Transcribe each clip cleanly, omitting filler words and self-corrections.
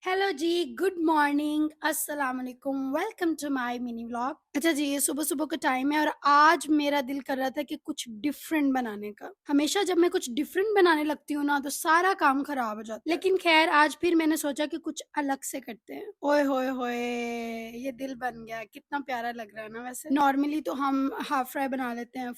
Hello जी, good morning, अस्सलाम वालेकुम, welcome to my mini vlog. अच्छा जी, ये सुबह सुबह का टाइम है और आज मेरा दिल कर रहा था कि कुछ डिफरेंट बनाने का। हमेशा जब मैं कुछ डिफरेंट बनाने लगती हूँ ना तो सारा काम खराब हो जाता है। लेकिन खैर आज फिर मैंने सोचा कि कुछ अलग से करते हैं। ओए होए होए, ये दिल बन गया, कितना प्यारा लग रहा है ना। वैसे नॉर्मली तो हम हाफ फ्राई बना लेते हैं,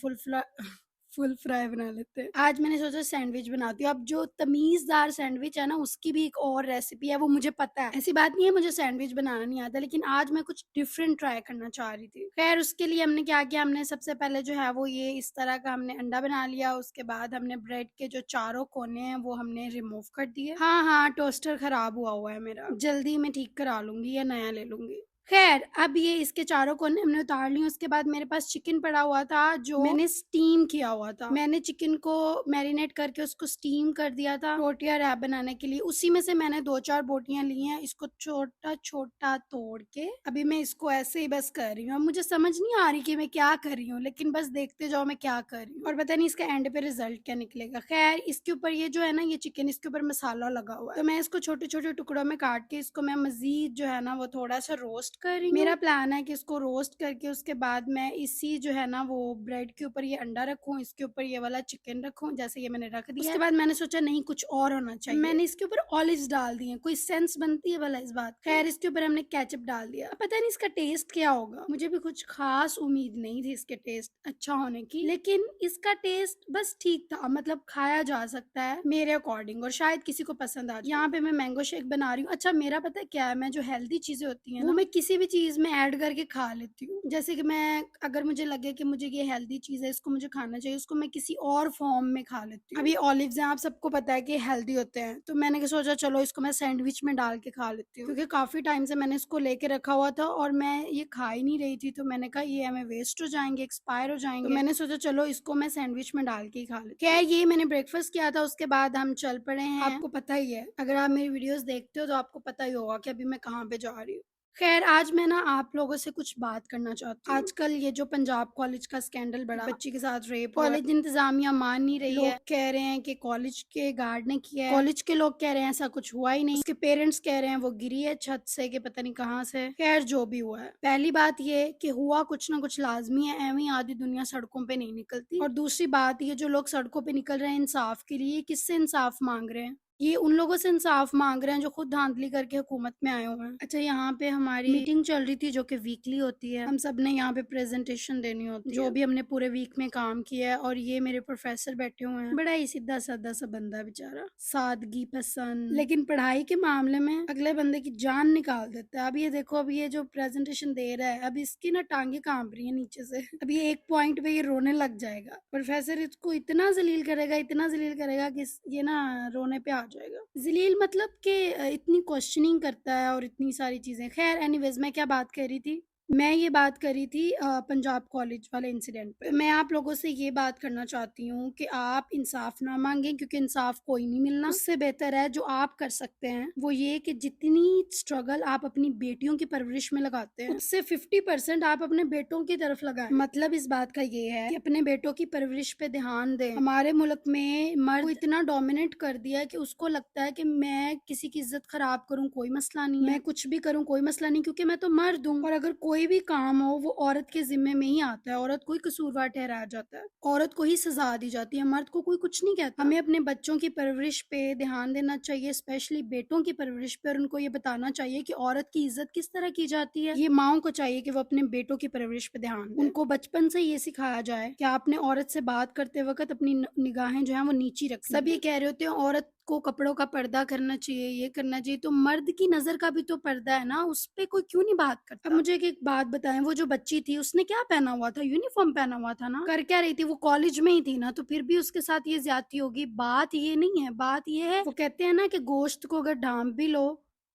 फुल फ्राई बना लेते हैं। आज मैंने सोचा सैंडविच बनाती हूँ। अब जो तमीज़दार सैंडविच है ना उसकी भी एक और रेसिपी है, वो मुझे पता है। ऐसी बात नहीं है मुझे सैंडविच बनाना नहीं आता, लेकिन आज मैं कुछ डिफरेंट ट्राई करना चाह रही थी। खैर उसके लिए हमने क्या किया, हमने सबसे पहले जो है वो ये इस तरह का हमने अंडा बना लिया। उसके बाद हमने ब्रेड के जो चारों कोने हैं वो हमने रिमूव कर दिए। हाँ हाँ, टोस्टर खराब हुआ हुआ है मेरा, जल्दी मैं ठीक करा लूंगी या नया ले लूंगी। खैर अब ये इसके चारों कोने हमने उतार लिए। उसके बाद मेरे पास चिकन पड़ा हुआ था जो मैंने स्टीम किया हुआ था। मैंने चिकन को मैरिनेट करके उसको स्टीम कर दिया था रोटियां रैप बनाने के लिए। उसी में से मैंने 2-4 बोटियां ली हैं। इसको छोटा छोटा तोड़ के अभी मैं इसको ऐसे ही बस कर रही हूँ। अब मुझे समझ नहीं आ रही कि मैं क्या कर रही हूँ, लेकिन बस देखते जाओ मैं क्या कर रही हूँ और पता नहीं इसका एंड पे रिजल्ट क्या निकलेगा। खैर इसके ऊपर ये जो है ना, ये चिकन, इसके ऊपर मसाला लगा हुआ है, तो मैं इसको छोटे छोटे टुकड़ों में काट के इसको मैं मजीद जो है ना वो थोड़ा सा रोस्ट कर रही हूँ। मेरा प्लान है कि इसको रोस्ट करके उसके बाद मैं इसी जो है ना वो ब्रेड के ऊपर ये अंडा रखूँ, इसके ऊपर ये वाला चिकन रखूँ, जैसे ये मैंने रख दिया। उसके बाद मैंने सोचा नहीं कुछ और होना चाहिए, मैंने इसके ऊपर ऑलिव्स डाल दिए। कोई सेंस बनती है भला इस बात की? खैर इसके ऊपर हमने केचप डाल दिया। पता नहीं इसका टेस्ट क्या होगा, मुझे भी कुछ खास उम्मीद नहीं थी इसके टेस्ट अच्छा होने की, लेकिन इसका टेस्ट बस ठीक था, मतलब खाया जा सकता है मेरे अकॉर्डिंग और शायद किसी को पसंद आ जाए। यहाँ पे मैं मैंगो शेक बना रही हूँ। अच्छा मेरा पता है क्या है, मैं जो हेल्दी चीजें होती हैं वो मैं किसी भी चीज में ऐड करके खा लेती हूँ। जैसे कि मैं अगर मुझे लगे कि मुझे ये हेल्दी चीज है, इसको मुझे खाना चाहिए, उसको मैं किसी और फॉर्म में खा लेती हूँ। अभी ऑलिव्स हैं, आप सबको पता है कि हेल्दी होते हैं, तो मैंने सोचा चलो इसको मैं सैंडविच में डाल के खा लेती हूँ, क्योंकि काफी टाइम से मैंने इसको लेके रखा हुआ था और मैं ये खा ही नहीं रही थी। तो मैंने कहा ये हमें वेस्ट हो जाएंगे, एक्सपायर हो जाएंगे, तो मैंने सोचा चलो इसको मैं सैंडविच में डाल के ही खा लेती हूँ। क्या ये मैंने ब्रेकफास्ट किया था, उसके बाद हम चल पड़े हैं। आपको पता ही है, अगर आप मेरी वीडियोस देखते हो तो आपको पता ही होगा कि अभी मैं कहाँ पे जा रही हूँ। खैर आज मैं ना आप लोगों से कुछ बात करना चाहती हूँ। आजकल ये जो पंजाब कॉलेज का स्कैंडल बड़ा, बच्ची के साथ रेप, कॉलेज इंतजामिया मान नहीं रही है। लोग कह रहे हैं कि कॉलेज के गार्ड ने किया है, कॉलेज के लोग कह रहे हैं ऐसा कुछ हुआ ही नहीं, उसके पेरेंट्स कह रहे हैं वो गिरी है छत से कि पता नहीं कहाँ से। खैर जो भी हुआ है, पहली बात ये कि हुआ कुछ ना कुछ लाजमी है, एवं ही आधी दुनिया सड़कों पे नहीं निकलती। और दूसरी बात ये जो लोग सड़कों पे निकल रहे हैं इंसाफ के लिए, किससे इंसाफ मांग रहे हैं? ये उन लोगों से इंसाफ मांग रहे हैं जो खुद धांधली करके हुकूमत में आए हुए हैं। अच्छा यहाँ पे हमारी मीटिंग चल रही थी जो कि वीकली होती है, हम सब ने यहाँ पे प्रेजेंटेशन देनी होती है जो भी हमने पूरे वीक में काम किया है। और ये मेरे प्रोफेसर बैठे हुए हैं, बड़ा ही सीधा साधा सा बंदा बेचारा, सादगी पसंद, लेकिन पढ़ाई के मामले में अगले बंदे की जान निकाल देता है। अब ये देखो, अब ये जो प्रेजेंटेशन दे रहा है, अब इसकी ना टांगे कांप रही है नीचे से। अब ये एक पॉइंट पे ये रोने लग जाएगा। प्रोफेसर इसको इतना जलील करेगा, इतना जलील करेगा कि ये ना रोने पे आ जाएगा। जलील मतलब कि इतनी क्वेश्चनिंग करता है और इतनी सारी चीजें। खैर एनीवेज, मैं क्या बात कर रही थी, मैं ये बात कर रही थी पंजाब कॉलेज वाले इंसिडेंट पे। तो मैं आप लोगों से ये बात करना चाहती हूँ कि आप इंसाफ ना मांगें, क्योंकि इंसाफ कोई नहीं मिलना। उससे बेहतर है जो आप कर सकते हैं वो ये कि जितनी स्ट्रगल आप अपनी बेटियों की परवरिश में लगाते हैं, उससे 50% आप अपने बेटों की तरफ लगाएं। मतलब इस बात का ये है कि अपने बेटों की परवरिश पे ध्यान दें। हमारे मुल्क में मर्द को इतना डोमिनेट कर दिया है कि उसको लगता है कि मैं किसी की इज्जत खराब करूं कोई मसला नहीं है, मैं कुछ भी करूं कोई मसला नहीं, क्योंकि मैं तो मर्द हूं। और अगर कोई भी काम हो वो औरत के जिम्मे में ही आता है, औरत को ही कसूरवार ठहराया जाता है, औरत को ही सजा दी जाती है, मर्द को कोई कुछ नहीं कहता। हमें अपने बच्चों की परवरिश पे ध्यान देना चाहिए, स्पेशली बेटों की परवरिश पे, और उनको ये बताना चाहिए कि औरत की इज्जत किस तरह की जाती है। ये माओ को चाहिए कि वो अपने बेटों की परवरिश पे ध्यान दें। उनको बचपन से ये सिखाया जाए कि आपने औरत से बात करते वक्त अपनी निगाहें जो है वो नीची रख। सब ये कह रहे होते हैं औरत को कपड़ों का पर्दा करना चाहिए, ये करना चाहिए, तो मर्द की नजर का भी तो पर्दा है ना, उस पे कोई क्यों नहीं बात करता। अब मुझे एक बात बताएं, वो जो बच्ची थी उसने क्या पहना हुआ था, यूनिफॉर्म पहना हुआ था ना, कर क्या रही थी, वो कॉलेज में ही थी ना, तो फिर भी उसके साथ ये ज्यादती होगी। बात ये नहीं है, बात ये है, वो कहते हैं ना कि गोश्त को अगर ढांप भी लो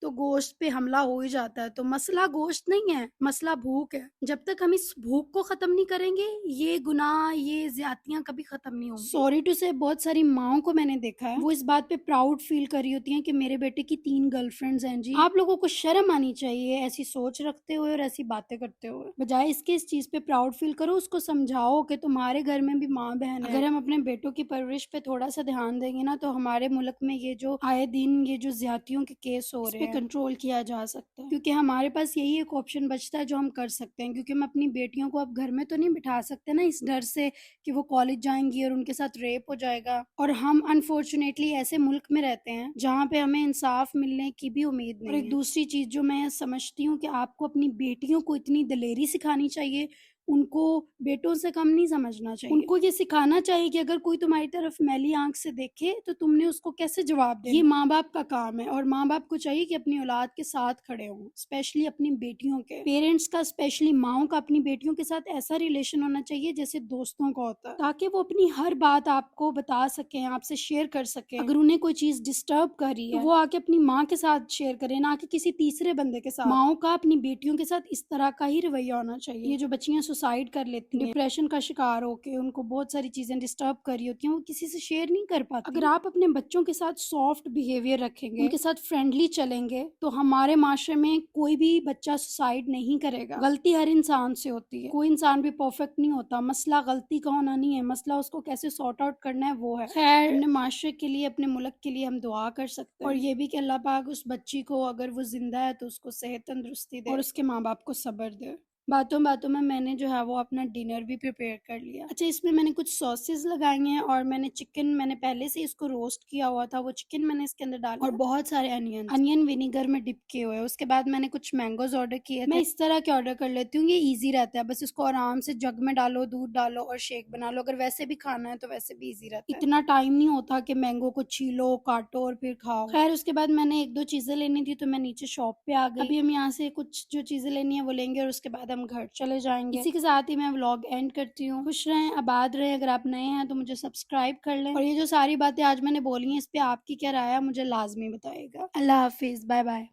तो गोश्त पे हमला हो ही जाता है। तो मसला गोश्त नहीं है, मसला भूख है। जब तक हम इस भूख को खत्म नहीं करेंगे ये गुनाह, ये ज्यादतियां कभी खत्म नहीं होंगी। सॉरी टू से, बहुत सारी माओं को मैंने देखा है वो इस बात पे प्राउड फील कर रही होती हैं कि मेरे बेटे की 3 गर्लफ्रेंड्स हैं। जी आप लोगों को शर्म आनी चाहिए ऐसी सोच रखते हुए और ऐसी बातें करते हुए। बजाय इसके इस चीज पे प्राउड फील करो, उसको समझाओ कि तुम्हारे घर में भी माँ बहन है। अगर हम अपने बेटों की परवरिश पे थोड़ा सा ध्यान देंगे ना, तो हमारे मुल्क में ये जो आए दिन ये जो ज्यादतियों के केस हो रहे हैं कंट्रोल किया जा सकता है, क्योंकि हमारे पास यही एक ऑप्शन बचता है जो हम कर सकते हैं, क्योंकि हम अपनी बेटियों को अब घर में तो नहीं बिठा सकते ना, इस डर से कि वो कॉलेज जाएंगी और उनके साथ रेप हो जाएगा। और हम अनफॉर्चुनेटली ऐसे मुल्क में रहते हैं जहाँ पे हमें इंसाफ मिलने की भी उम्मीद नहीं है। और एक दूसरी चीज जो मैं समझती हूँ कि आपको अपनी बेटियों को इतनी दलेरी सिखानी चाहिए, उनको बेटों से कम नहीं समझना चाहिए। उनको ये सिखाना चाहिए कि अगर कोई तुम्हारी तरफ मैली आंख से देखे तो तुमने उसको कैसे जवाब देना। ये माँ बाप का काम है, और माँ बाप को चाहिए कि अपनी औलाद के साथ खड़े हों, स्पेशली अपनी बेटियों के। पेरेंट्स का, स्पेशली माओ का अपनी बेटियों के साथ ऐसा रिलेशन होना चाहिए जैसे दोस्तों का होता है, ताकि वो अपनी हर बात आपको बता सकें, आपसे शेयर कर सकें। अगर उन्हें कोई चीज डिस्टर्ब कर रही है तो वो आके अपनी माँ के साथ शेयर करें, ना कि किसी तीसरे बंदे के साथ। माओ का अपनी बेटियों के साथ इस तरह का ही रवैया होना चाहिए। ये जो बच्चियां सुसाइड कर लेती हैं, डिप्रेशन का शिकार होके, उनको बहुत सारी चीजें डिस्टर्ब कर रही होती हैं, वो किसी से शेयर नहीं कर पाती। अगर आप अपने बच्चों के साथ सॉफ्ट बिहेवियर रखेंगे, उनके साथ फ्रेंडली चलेंगे, तो हमारे माशरे में कोई भी बच्चा सुसाइड नहीं करेगा। गलती हर इंसान से होती है, कोई इंसान भी परफेक्ट नहीं होता। मसला गलती का होना नहीं है, मसला उसको कैसे सॉर्ट आउट करना है वो है। खैर, अपने माशरे के लिए, अपने मुल्क के लिए हम दुआ कर सकते हैं, और ये भी कि अल्लाह पाक उस बच्ची को, अगर वो जिंदा है तो उसको सेहत तंदुरुस्ती दे, और उसके माँ बाप को सब्र दे। बातों बातों में मैंने जो है वो अपना डिनर भी प्रिपेयर कर लिया। अच्छा, इसमें मैंने कुछ सॉसेस लगाई हैं, और मैंने चिकन, मैंने पहले से इसको रोस्ट किया हुआ था, वो चिकन मैंने इसके अंदर डाला, और बहुत सारे अनियन विनीगर में डिप किए हुए। उसके बाद मैंने कुछ मैंगोज ऑर्डर किए थे। मैं इस तरह के ऑर्डर कर लेती हूँ, ये ईजी रहता है, बस इसको आराम से जग में डालो, दूध डालो और शेक बना लो। अगर वैसे भी खाना है तो वैसे भी ईजी रहता है, इतना टाइम नहीं होता कि मैंगो को छीलो, काटो और फिर खाओ। खैर, उसके बाद मैंने एक दो चीजें लेनी थी तो मैं नीचे शॉप पे आ गई। अभी हम यहाँ से कुछ जो चीजें लेनी है वो लेंगे, और उसके बाद हम घर चले जाएंगे। इसी के साथ ही मैं व्लॉग एंड करती हूँ। खुश रहें, आबाद रहें। अगर आप नए हैं तो मुझे सब्सक्राइब कर लें, और ये जो सारी बातें आज मैंने बोली हैं, इस पे आपकी क्या राय है मुझे लाजमी बताइएगा। अल्लाह हाफिज, बाय बाय।